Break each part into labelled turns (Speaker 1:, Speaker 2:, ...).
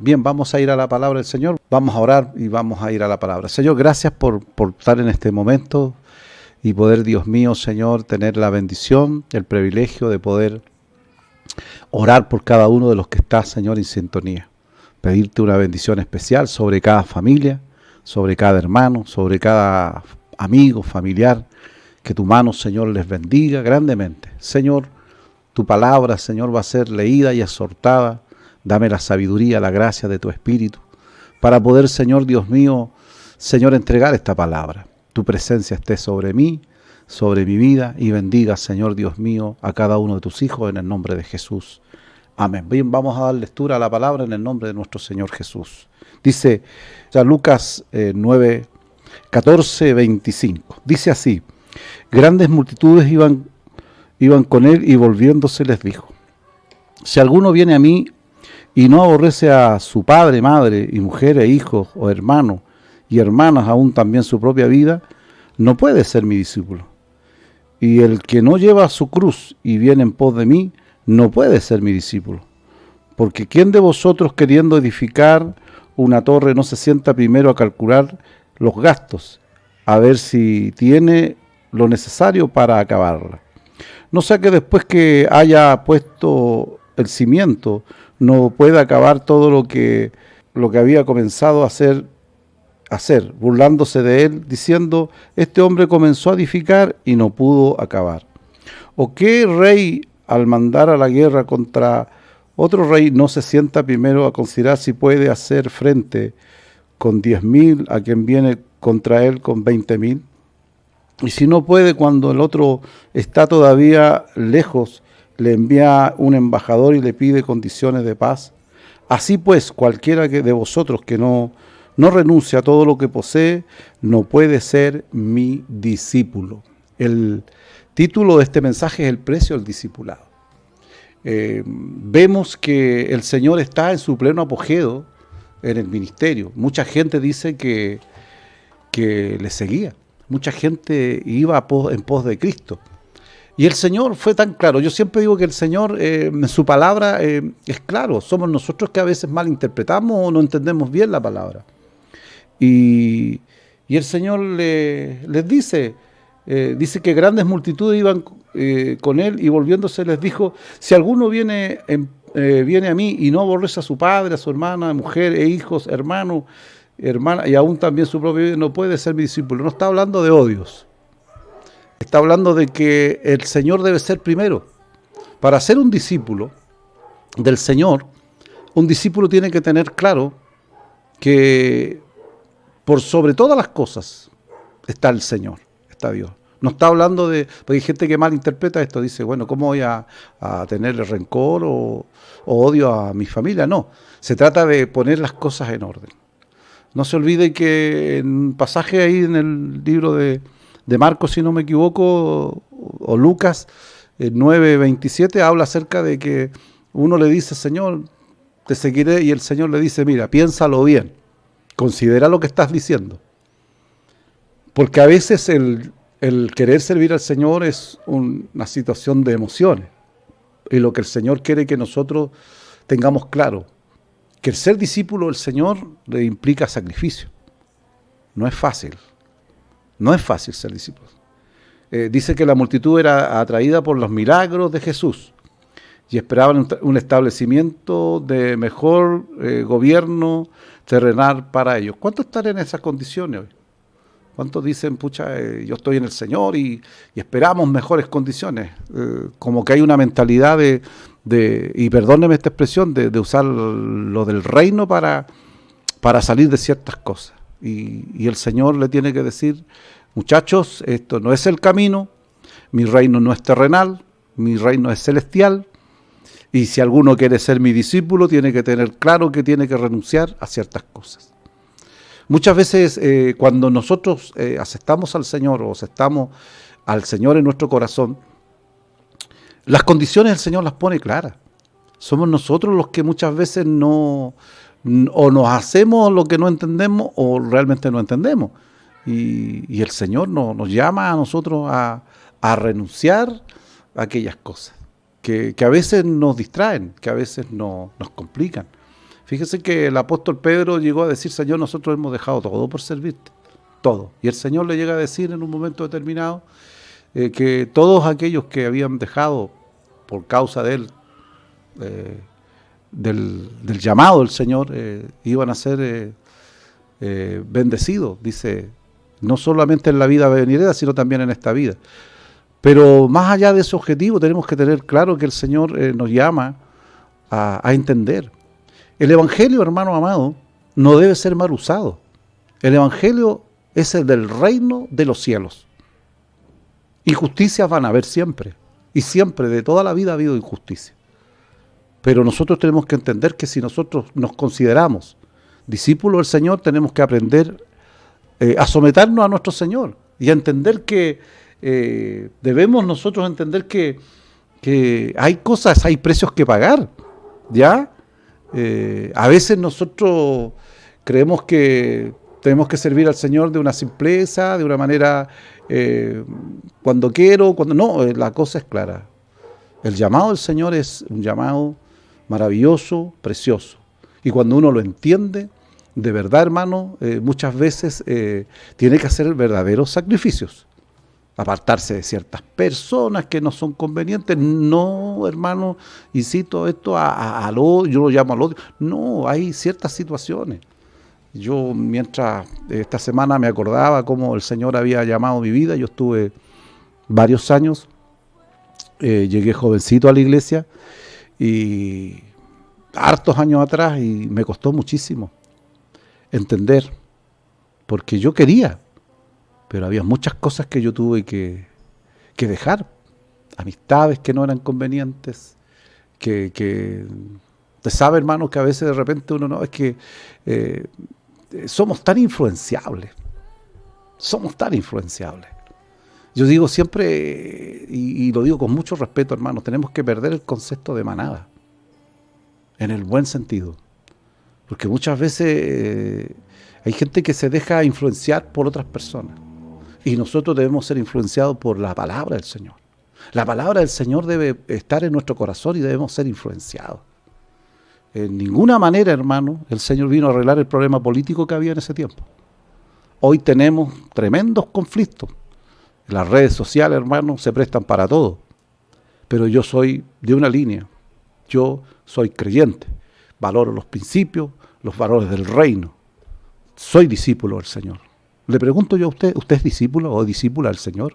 Speaker 1: Bien, vamos a ir a la palabra del Señor, vamos a orar y vamos a ir a la palabra. Señor, gracias por estar en este momento y poder, Dios mío, Señor, tener la bendición, el privilegio de poder orar por cada uno de los que está, Señor, en sintonía. Pedirte una bendición especial sobre cada familia, sobre cada hermano, sobre cada amigo, familiar, que tu mano, Señor, les bendiga grandemente. Señor, tu palabra, Señor, va a ser leída y exhortada. Dame la sabiduría, la gracia de tu Espíritu, para poder, Señor, Dios mío, Señor, entregar esta palabra. Tu presencia esté sobre mí, sobre mi vida, y bendiga, Señor, Dios mío, a cada uno de tus hijos en el nombre de Jesús. Amén. Bien, vamos a dar lectura a la palabra en el nombre de nuestro Señor Jesús. Dice ya Lucas 9, 14, 25. Dice así: grandes multitudes iban con él, y volviéndose les dijo: si alguno viene a mí y no aborrece a su padre, madre, y mujer, e hijos, o hermanos, y hermanas, aún también su propia vida, no puede ser mi discípulo. Y el que no lleva su cruz y viene en pos de mí, no puede ser mi discípulo. Porque ¿quién de vosotros, queriendo edificar una torre, no se sienta primero a calcular los gastos, a ver si tiene lo necesario para acabarla? No sea que después que haya puesto el cimiento, no pueda acabar todo lo que había comenzado a hacer, burlándose de él, diciendo: este hombre comenzó a edificar y no pudo acabar. ¿O qué rey, al mandar a la guerra contra otro rey, no se sienta primero a considerar si puede hacer frente con 10.000 a quien viene contra él con 20.000? Y si no puede, cuando el otro está todavía lejos, le envía un embajador y le pide condiciones de paz. Así pues, cualquiera de vosotros que no renuncia a todo lo que posee, no puede ser mi discípulo. El título de este mensaje es el precio del discipulado. Vemos que el Señor está en su pleno apogeo en el ministerio. Mucha gente dice que le seguía. Mucha gente iba en pos de Cristo. Y el Señor fue tan claro. Yo siempre digo que el Señor, en su palabra, es claro. Somos nosotros que a veces malinterpretamos o no entendemos bien la palabra. Y el Señor les dice que grandes multitudes iban con él, y volviéndose les dijo: si alguno viene a mí y no aborrece a su padre, a su hermana, mujer, e hijos, hermano, hermana, y aún también su propia vida, no puede ser mi discípulo. No está hablando de odios. Está hablando de que el Señor debe ser primero. Para ser un discípulo del Señor, un discípulo tiene que tener claro que por sobre todas las cosas está el Señor, está Dios. No está hablando de... Porque hay gente que malinterpreta esto, dice: bueno, ¿cómo voy a tener rencor o odio a mi familia? No, se trata de poner las cosas en orden. No se olvide que en un pasaje ahí en el libro de Marcos, si no me equivoco, o Lucas 9:27, habla acerca de que uno le dice: Señor, te seguiré, y el Señor le dice: mira, piénsalo bien, considera lo que estás diciendo. Porque a veces el querer servir al Señor es una situación de emociones, y lo que el Señor quiere que nosotros tengamos claro, que el ser discípulo del Señor le implica sacrificio. No es fácil. No es fácil ser discípulo. Dice que la multitud era atraída por los milagros de Jesús y esperaban un establecimiento de mejor gobierno terrenal para ellos. ¿Cuántos están en esas condiciones hoy? ¿Cuántos dicen: pucha, yo estoy en el Señor y esperamos mejores condiciones? Como que hay una mentalidad y perdóneme esta expresión, de usar lo del reino para salir de ciertas cosas. Y el Señor le tiene que decir: muchachos, esto no es el camino, mi reino no es terrenal, mi reino es celestial, y si alguno quiere ser mi discípulo, tiene que tener claro que tiene que renunciar a ciertas cosas. Muchas veces cuando nosotros aceptamos al Señor, o aceptamos al Señor en nuestro corazón, las condiciones el Señor las pone claras. Somos nosotros los que muchas veces o nos hacemos lo que no entendemos, o realmente no entendemos. Y el Señor nos llama a nosotros a renunciar a aquellas cosas que a veces nos distraen, que a veces nos complican. Fíjese que el apóstol Pedro llegó a decir, Señor, nosotros hemos dejado todo por servirte, todo. Y el Señor le llega a decir en un momento determinado que todos aquellos que habían dejado por causa de él, del llamado del Señor, iban a ser bendecidos, dice, no solamente en la vida venidera, sino también en esta vida. Pero más allá de ese objetivo, tenemos que tener claro que el Señor nos llama a entender. El Evangelio, hermano amado, no debe ser mal usado. El Evangelio es el del reino de los cielos. Injusticias van a haber siempre, y siempre, de toda la vida ha habido injusticia. Pero nosotros tenemos que entender que si nosotros nos consideramos discípulos del Señor, tenemos que aprender a someternos a nuestro Señor y a entender que debemos nosotros entender que hay cosas, hay precios que pagar, ¿ya? A veces nosotros creemos que tenemos que servir al Señor de una simpleza, de una manera cuando quiero, cuando no, la cosa es clara. El llamado del Señor es un llamado maravilloso, precioso. Y cuando uno lo entiende, de verdad, hermano, muchas veces tiene que hacer verdaderos sacrificios. Apartarse de ciertas personas que no son convenientes. No, hermano, incito esto yo lo llamo al odio. No, hay ciertas situaciones. Yo, mientras esta semana me acordaba cómo el Señor había llamado mi vida, yo estuve varios años, llegué jovencito a la iglesia, y hartos años atrás, y me costó muchísimo entender, porque yo quería, pero había muchas cosas que yo tuve que dejar, amistades que no eran convenientes, que usted sabe, hermano, que a veces de repente uno no, es que somos tan influenciables, Yo digo siempre, y lo digo con mucho respeto, hermano, tenemos que perder el concepto de manada, en el buen sentido. Porque muchas veces hay gente que se deja influenciar por otras personas. Y nosotros debemos ser influenciados por la palabra del Señor. La palabra del Señor debe estar en nuestro corazón y debemos ser influenciados. En ninguna manera, hermano, el Señor vino a arreglar el problema político que había en ese tiempo. Hoy tenemos tremendos conflictos. Las redes sociales, hermano, se prestan para todo. Pero yo soy de una línea. Yo soy creyente. Valoro los principios, los valores del reino. Soy discípulo del Señor. Le pregunto yo a usted, ¿usted es discípulo o discípula del Señor?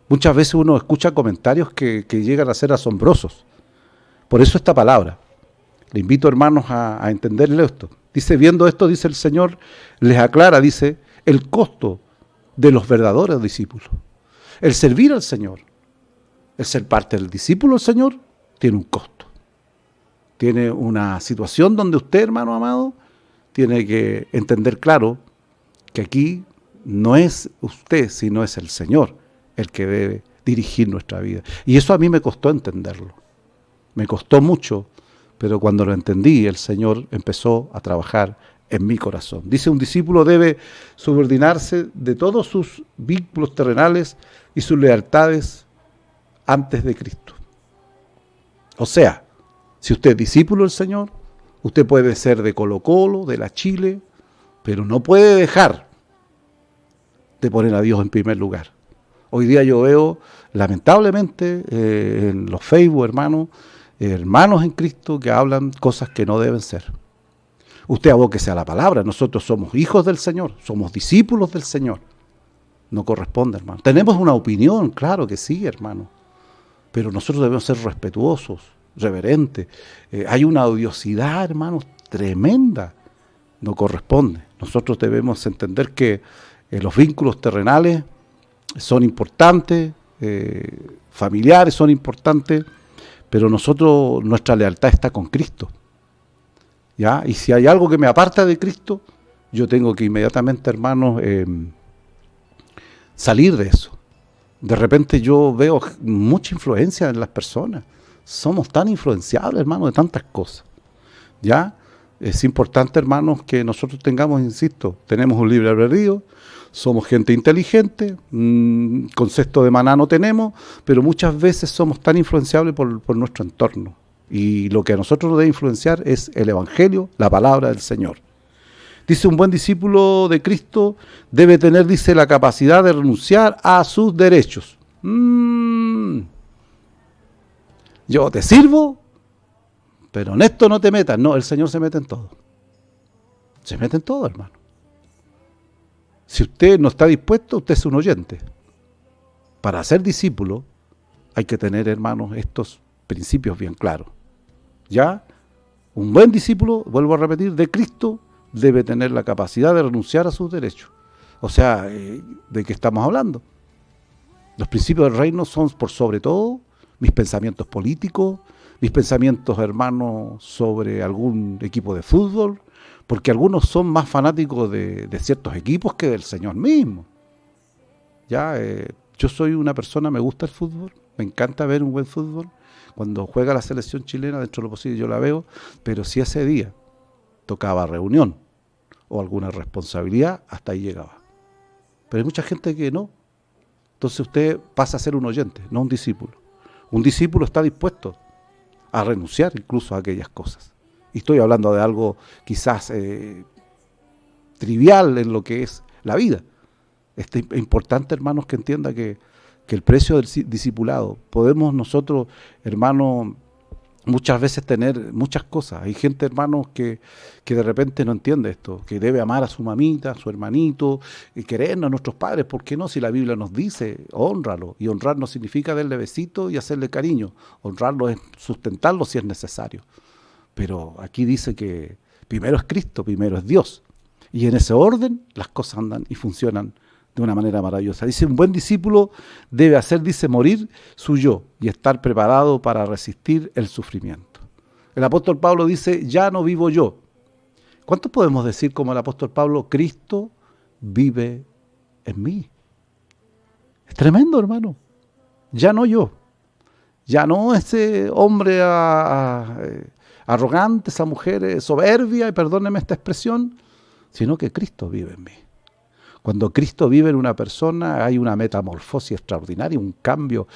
Speaker 1: Muchas veces uno escucha comentarios que llegan a ser asombrosos. Por eso esta palabra. Le invito, hermanos, a entenderle esto. Dice, viendo esto, dice el Señor, les aclara, dice, el costo de los verdaderos discípulos. El servir al Señor, el ser parte del discípulo del Señor, tiene un costo. Tiene una situación donde usted, hermano amado, tiene que entender claro que aquí no es usted, sino es el Señor el que debe dirigir nuestra vida. Y eso a mí me costó entenderlo. Me costó mucho, pero cuando lo entendí, el Señor empezó a trabajar en mi corazón. Dice, un discípulo debe subordinarse de todos sus vínculos terrenales y sus lealtades antes de Cristo. O sea, si usted es discípulo del Señor, usted puede ser de Colo-Colo, de la Chile, pero no puede dejar de poner a Dios en primer lugar. Hoy día yo veo, lamentablemente, en los Facebook, hermanos en Cristo que hablan cosas que no deben ser. Usted abóquese a la palabra. Nosotros somos hijos del Señor, somos discípulos del Señor. No corresponde, hermano. Tenemos una opinión, claro que sí, hermano. Pero nosotros debemos ser respetuosos, reverentes. Hay una odiosidad, hermanos, tremenda. No corresponde. Nosotros debemos entender que los vínculos terrenales son importantes, familiares son importantes, pero nosotros, nuestra lealtad está con Cristo. ¿Ya? Y si hay algo que me aparta de Cristo, yo tengo que inmediatamente, hermanos, salir de eso. De repente yo veo mucha influencia en las personas. Somos tan influenciables, hermanos, de tantas cosas. ¿Ya? Es importante, hermanos, que nosotros tengamos, insisto, tenemos un libre albedrío, somos gente inteligente, concepto de maná no tenemos, pero muchas veces somos tan influenciables por nuestro entorno. Y lo que a nosotros nos debe influenciar es el Evangelio, la palabra del Señor. Dice, un buen discípulo de Cristo debe tener, dice, la capacidad de renunciar a sus derechos. Yo te sirvo, pero en esto no te metas. No, el Señor se mete en todo. Se mete en todo, hermano. Si usted no está dispuesto, usted es un oyente. Para ser discípulo hay que tener, hermanos, estos principios bien claros. Ya, un buen discípulo, vuelvo a repetir, de Cristo, debe tener la capacidad de renunciar a sus derechos. O sea, ¿de qué estamos hablando? Los principios del reino son, por sobre todo, mis pensamientos políticos, mis pensamientos, hermanos, sobre algún equipo de fútbol, porque algunos son más fanáticos de ciertos equipos que del Señor mismo. Ya, yo soy una persona, me gusta el fútbol, me encanta ver un buen fútbol. Cuando juega la selección chilena, dentro de lo posible yo la veo, pero si ese día tocaba reunión o alguna responsabilidad, hasta ahí llegaba. Pero hay mucha gente que no. Entonces usted pasa a ser un oyente, no un discípulo. Un discípulo está dispuesto a renunciar incluso a aquellas cosas. Y estoy hablando de algo quizás trivial en lo que es la vida. Es importante, hermanos, que entienda que el precio del discipulado, podemos nosotros, hermanos, muchas veces tener muchas cosas. Hay gente, hermanos, que de repente no entiende esto, que debe amar a su mamita, a su hermanito, y querernos a nuestros padres. ¿Por qué no? Si la Biblia nos dice, hónralo. Y honrar no significa darle besito y hacerle cariño. Honrarlo es sustentarlo si es necesario. Pero aquí dice que primero es Cristo, primero es Dios. Y en ese orden las cosas andan y funcionan de una manera maravillosa. Dice, un buen discípulo debe hacer, dice, morir su yo y estar preparado para resistir el sufrimiento. El apóstol Pablo dice, ya no vivo yo. ¿Cuántos podemos decir como el apóstol Pablo, Cristo vive en mí? Es tremendo, hermano. Ya no yo. Ya no ese hombre arrogante, esa mujer soberbia, y perdónenme esta expresión, sino que Cristo vive en mí. Cuando Cristo vive en una persona hay una metamorfosis extraordinaria, un cambio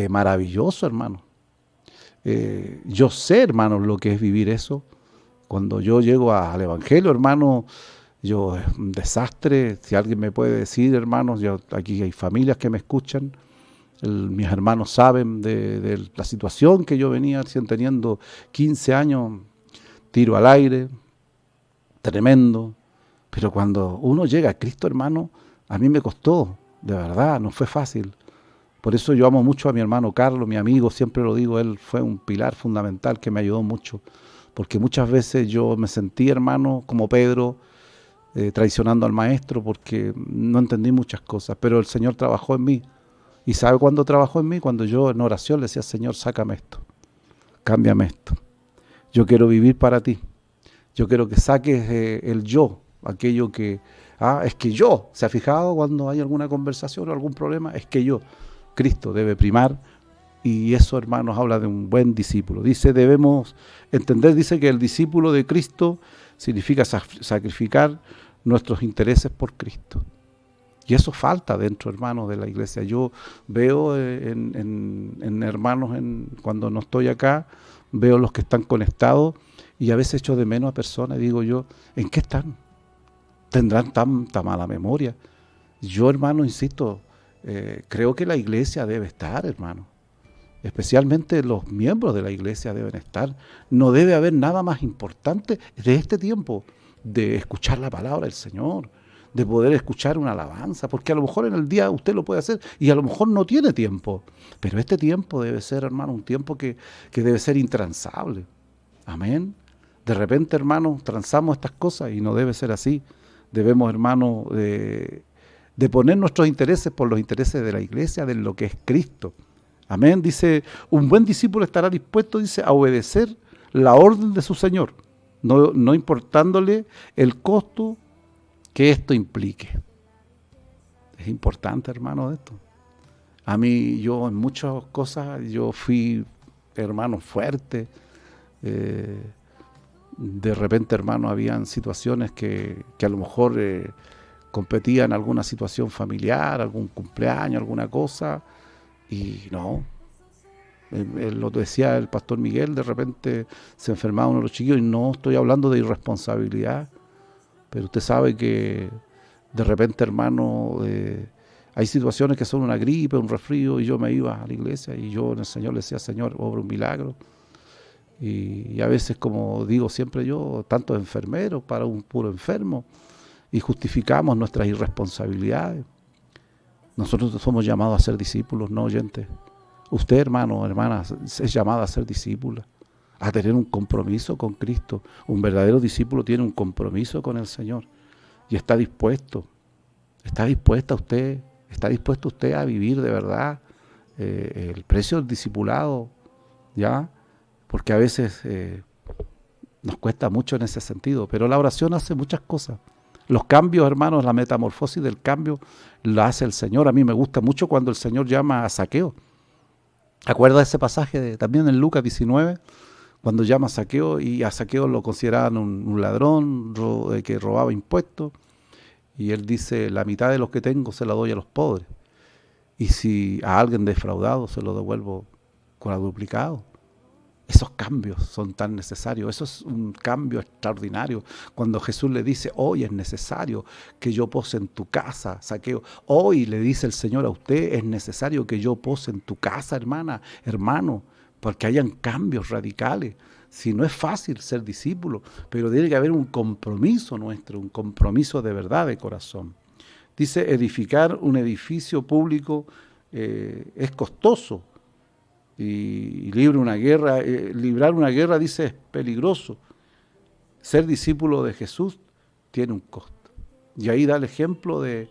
Speaker 1: maravilloso, hermano. Yo sé, hermano, lo que es vivir eso. Cuando yo llego al Evangelio, hermano, yo es un desastre. Si alguien me puede decir, hermanos, aquí hay familias que me escuchan. Mis hermanos saben de la situación que yo venía teniendo 15 años, tiro al aire, tremendo. Pero cuando uno llega a Cristo, hermano, a mí me costó, de verdad, no fue fácil. Por eso yo amo mucho a mi hermano Carlos, mi amigo, siempre lo digo, él fue un pilar fundamental que me ayudó mucho. Porque muchas veces yo me sentí, hermano, como Pedro, traicionando al maestro, porque no entendí muchas cosas. Pero el Señor trabajó en mí. ¿Y sabe cuándo trabajó en mí? Cuando yo en oración le decía, Señor, sácame esto, cámbiame esto. Yo quiero vivir para ti. Yo quiero que saques el yo, aquello que, es que yo, ¿se ha fijado cuando hay alguna conversación o algún problema? Es que yo, Cristo debe primar, y eso, hermanos, habla de un buen discípulo. Dice, debemos entender, dice que el discípulo de Cristo significa sacrificar nuestros intereses por Cristo. Y eso falta dentro, hermanos, de la iglesia. Yo veo en hermanos, cuando no estoy acá, veo los que están conectados, y a veces echo de menos a personas y digo yo, ¿en qué están? ¿Tendrán tanta mala memoria? Yo, hermano, insisto, creo que la iglesia debe estar, hermano. Especialmente los miembros de la iglesia deben estar. No debe haber nada más importante de este tiempo, de escuchar la palabra del Señor, de poder escuchar una alabanza, porque a lo mejor en el día usted lo puede hacer y a lo mejor no tiene tiempo. Pero este tiempo debe ser, hermano, un tiempo que debe ser intransable. Amén. De repente, hermanos, transamos estas cosas y no debe ser así. Debemos, hermanos, de poner nuestros intereses por los intereses de la iglesia, de lo que es Cristo. Amén. Dice, un buen discípulo estará dispuesto, dice, a obedecer la orden de su Señor, no importándole el costo que esto implique. Es importante, hermano, esto. A mí, yo en muchas cosas, yo fui, hermano, fuerte. De repente, hermano, habían situaciones que a lo mejor competían en alguna situación familiar, algún cumpleaños, alguna cosa, y no, Lo decía el pastor Miguel, de repente se enfermaba uno de los chiquillos, y no estoy hablando de irresponsabilidad, pero usted sabe que de repente, hermano, hay situaciones que son una gripe, un resfrío, y yo me iba a la iglesia y yo en el Señor le decía: Señor, obra un milagro. Y a veces, como digo siempre yo, tantos enfermeros para un puro enfermo, y justificamos nuestras irresponsabilidades. Nosotros somos llamados a ser discípulos, no oyentes. Usted, hermano, hermana, es llamado a ser discípula, a tener un compromiso con Cristo. Un verdadero discípulo tiene un compromiso con el Señor y está dispuesto usted a vivir de verdad el precio del discipulado, ¿ya? Porque a veces nos cuesta mucho en ese sentido, pero la oración hace muchas cosas. Los cambios, hermanos, la metamorfosis del cambio la hace el Señor. A mí me gusta mucho cuando el Señor llama a Zaqueo. ¿Acuerda ese pasaje también en Lucas 19? Cuando llama a Zaqueo, y a Zaqueo lo consideraban un ladrón que robaba impuestos, y él dice: la mitad de los que tengo se la doy a los pobres, y si a alguien defraudado se lo devuelvo cuadruplicado. Esos cambios son tan necesarios. Eso es un cambio extraordinario. Cuando Jesús le dice: hoy es necesario que yo pose en tu casa, Zaqueo. Hoy le dice el Señor a usted: es necesario que yo pose en tu casa, hermana, hermano, porque hayan cambios radicales. Si no es fácil ser discípulo, pero tiene que haber un compromiso nuestro, un compromiso de verdad, de corazón. Dice: edificar un edificio público es costoso. Y librar una guerra, dice, es peligroso. Ser discípulo de Jesús tiene un costo. Y ahí da el ejemplo de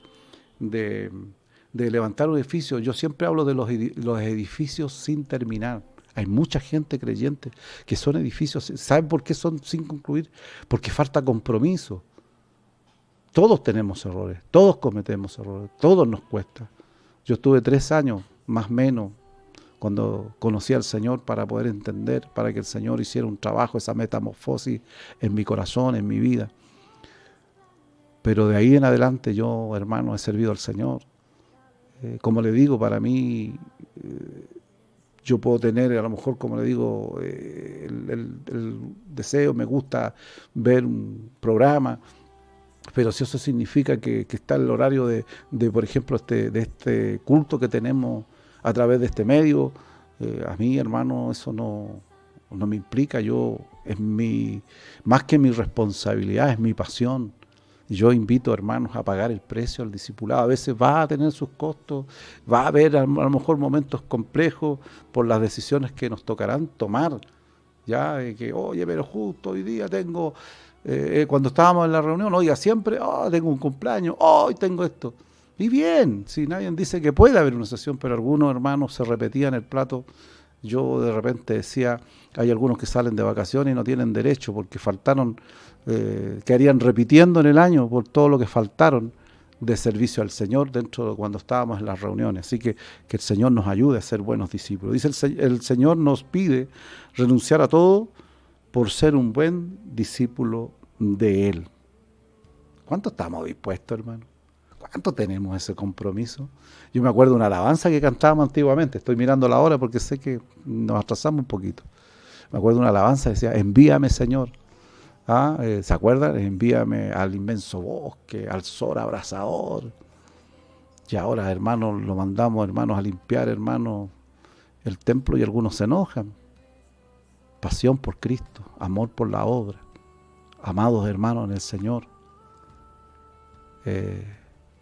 Speaker 1: levantar un edificio. Yo siempre hablo de los edificios sin terminar. Hay mucha gente creyente que son edificios. ¿Saben por qué son sin concluir? Porque falta compromiso. Todos tenemos errores, todos cometemos errores, todos nos cuesta. Yo estuve 3 años, más o menos, cuando conocí al Señor, para poder entender, para que el Señor hiciera un trabajo, esa metamorfosis en mi corazón, en mi vida. Pero de ahí en adelante yo, hermano, he servido al Señor. Como le digo, para mí, yo puedo tener, a lo mejor, como le digo, el deseo, me gusta ver un programa, pero si eso significa que está el horario de por ejemplo, de este culto que tenemos a través de este medio, a mí, hermano, eso no me implica. Más que mi responsabilidad, es mi pasión. Yo invito, hermanos, a pagar el precio al discipulado. A veces va a tener sus costos, va a haber a lo mejor momentos complejos por las decisiones que nos tocarán tomar. Ya, que, oye, pero justo hoy día tengo, cuando estábamos en la reunión, oiga, siempre, tengo un cumpleaños, hoy tengo esto. Y bien, si nadie dice que puede haber una sesión, pero algunos hermanos se repetían el plato. Yo de repente decía: hay algunos que salen de vacaciones y no tienen derecho porque faltaron, quedarían repitiendo en el año por todo lo que faltaron de servicio al Señor dentro de cuando estábamos en las reuniones. Así que el Señor nos ayude a ser buenos discípulos. Dice el Señor nos pide renunciar a todo por ser un buen discípulo de Él. ¿Cuánto estamos dispuestos, hermano? ¿Cuánto tenemos ese compromiso? Yo me acuerdo de una alabanza que cantábamos antiguamente. Estoy mirando la hora porque sé que nos atrasamos un poquito. Me acuerdo de una alabanza que decía: envíame, Señor. ¿Se acuerdan? Envíame al inmenso bosque, al sol abrasador. Y ahora, hermanos, lo mandamos, hermanos, a limpiar, hermanos, el templo, y algunos se enojan. Pasión por Cristo, amor por la obra. Amados hermanos en el Señor.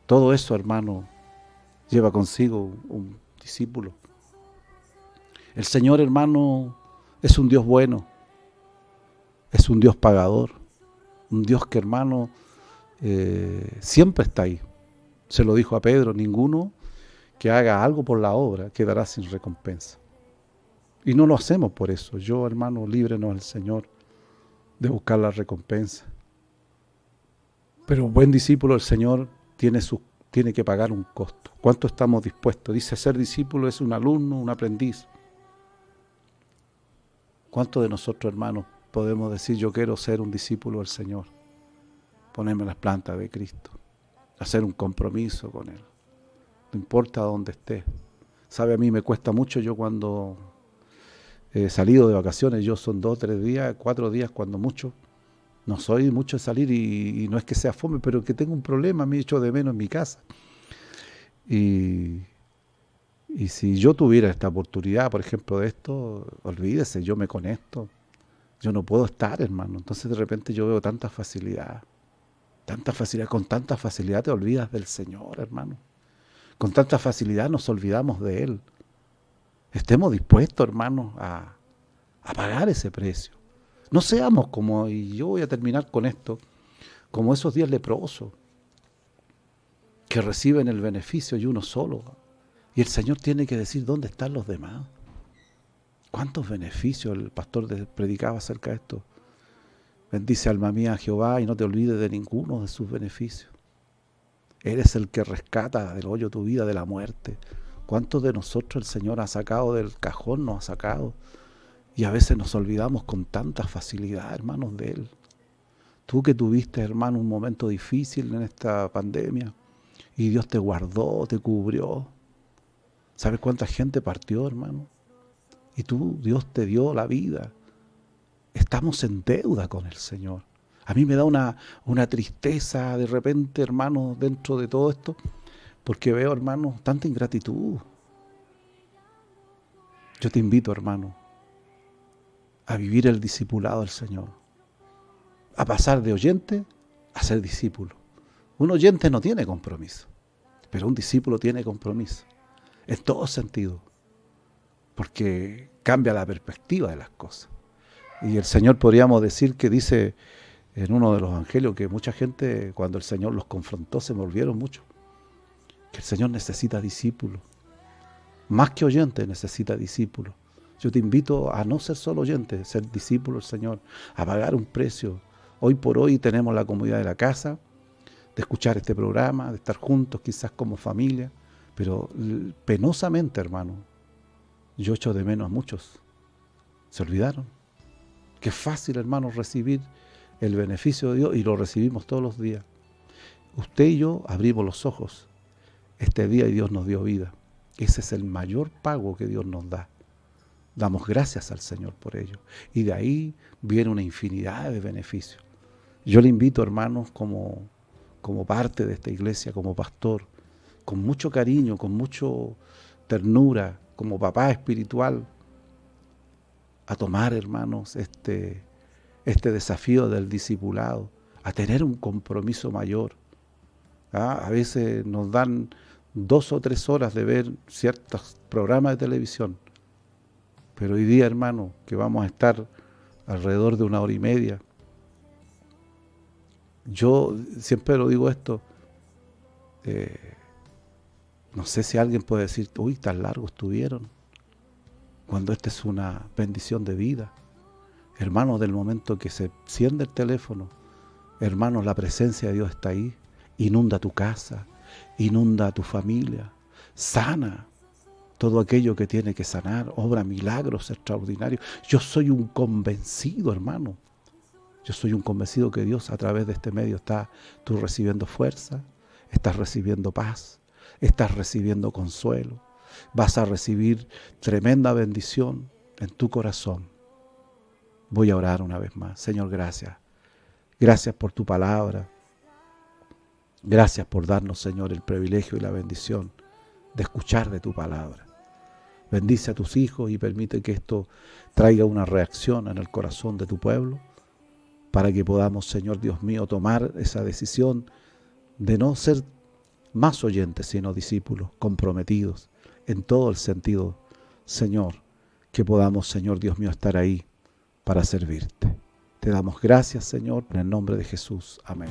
Speaker 1: Todo eso, hermano, lleva consigo un discípulo. El Señor, hermano, es un Dios bueno, es un Dios pagador, un Dios que, hermano, siempre está ahí. Se lo dijo a Pedro: ninguno que haga algo por la obra quedará sin recompensa. Y no lo hacemos por eso. Yo, hermano, líbrenos el Señor de buscar la recompensa. Pero un buen discípulo del Señor tiene que pagar un costo. ¿Cuánto estamos dispuestos? Dice: ser discípulo es un alumno, un aprendiz. ¿Cuántos de nosotros, hermanos, podemos decir: yo quiero ser un discípulo del Señor? Ponerme en las plantas de Cristo, hacer un compromiso con Él. No importa dónde esté. Sabe, a mí me cuesta mucho. Yo cuando He salido de vacaciones, yo son 2, 3 días, 4 días cuando mucho. No soy mucho de salir y no es que sea fome, pero que tengo un problema, me echo de menos en mi casa. Y, y si yo tuviera esta oportunidad, por ejemplo, de esto, olvídese, yo me conecto. Yo no puedo estar, hermano. Entonces de repente yo veo tanta facilidad, con tanta facilidad te olvidas del Señor, hermano. Con tanta facilidad nos olvidamos de Él. Estemos dispuestos, hermano, a pagar ese precio. No seamos como, y yo voy a terminar con esto, como esos 10 leprosos que reciben el beneficio y uno solo. Y el Señor tiene que decir, ¿dónde están los demás? ¿Cuántos beneficios? El pastor predicaba acerca de esto. Bendice alma mía a Jehová y no te olvides de ninguno de sus beneficios. Eres el que rescata del hoyo tu vida, de la muerte. ¿Cuántos de nosotros el Señor ha sacado del cajón, nos ha sacado? Y a veces nos olvidamos con tanta facilidad, hermanos, de Él. Tú que tuviste, hermano, un momento difícil en esta pandemia y Dios te guardó, te cubrió. ¿Sabes cuánta gente partió, hermano? Y tú, Dios te dio la vida. Estamos en deuda con el Señor. A mí me da una tristeza de repente, hermano, dentro de todo esto, porque veo, hermano, tanta ingratitud. Yo te invito, hermano, a vivir el discipulado del Señor, a pasar de oyente a ser discípulo. Un oyente no tiene compromiso, pero un discípulo tiene compromiso, en todo sentido, porque cambia la perspectiva de las cosas. Y el Señor, podríamos decir, que dice en uno de los evangelios que mucha gente, cuando el Señor los confrontó, se volvieron mucho. Que el Señor necesita discípulos. Más que oyente, necesita discípulos. Yo te invito a no ser solo oyente, ser discípulo del Señor, a pagar un precio. Hoy por hoy tenemos la comodidad de la casa, de escuchar este programa, de estar juntos quizás como familia, pero penosamente, hermano, yo echo de menos a muchos. Se olvidaron. Qué fácil, hermano, recibir el beneficio de Dios, y lo recibimos todos los días. Usted y yo abrimos los ojos este día y Dios nos dio vida. Ese es el mayor pago que Dios nos da. Damos gracias al Señor por ello. Y de ahí viene una infinidad de beneficios. Yo le invito, hermanos, como parte de esta iglesia, como pastor, con mucho cariño, con mucha ternura, como papá espiritual, a tomar, hermanos, este desafío del discipulado, a tener un compromiso mayor. A veces nos dan 2 o 3 horas de ver ciertos programas de televisión, pero hoy día, hermano, que vamos a estar alrededor de 1 hora y media. Yo siempre lo digo esto, no sé si alguien puede decir, uy, tan largo estuvieron, cuando esta es una bendición de vida. Hermanos, del momento que se enciende el teléfono, hermanos, la presencia de Dios está ahí. Inunda tu casa, inunda tu familia, sana todo aquello que tiene que sanar, obra milagros extraordinarios. Yo soy un convencido, hermano. Yo soy un convencido que Dios, a través de este medio, está tú recibiendo fuerza, estás recibiendo paz, estás recibiendo consuelo, vas a recibir tremenda bendición en tu corazón. Voy a orar una vez más. Señor, gracias. Gracias por tu palabra. Gracias por darnos, Señor, el privilegio y la bendición de escuchar de tu palabra. Bendice a tus hijos y permite que esto traiga una reacción en el corazón de tu pueblo, para que podamos, Señor Dios mío, tomar esa decisión de no ser más oyentes, sino discípulos comprometidos en todo el sentido, Señor, que podamos, Señor Dios mío, estar ahí para servirte. Te damos gracias, Señor, en el nombre de Jesús. Amén.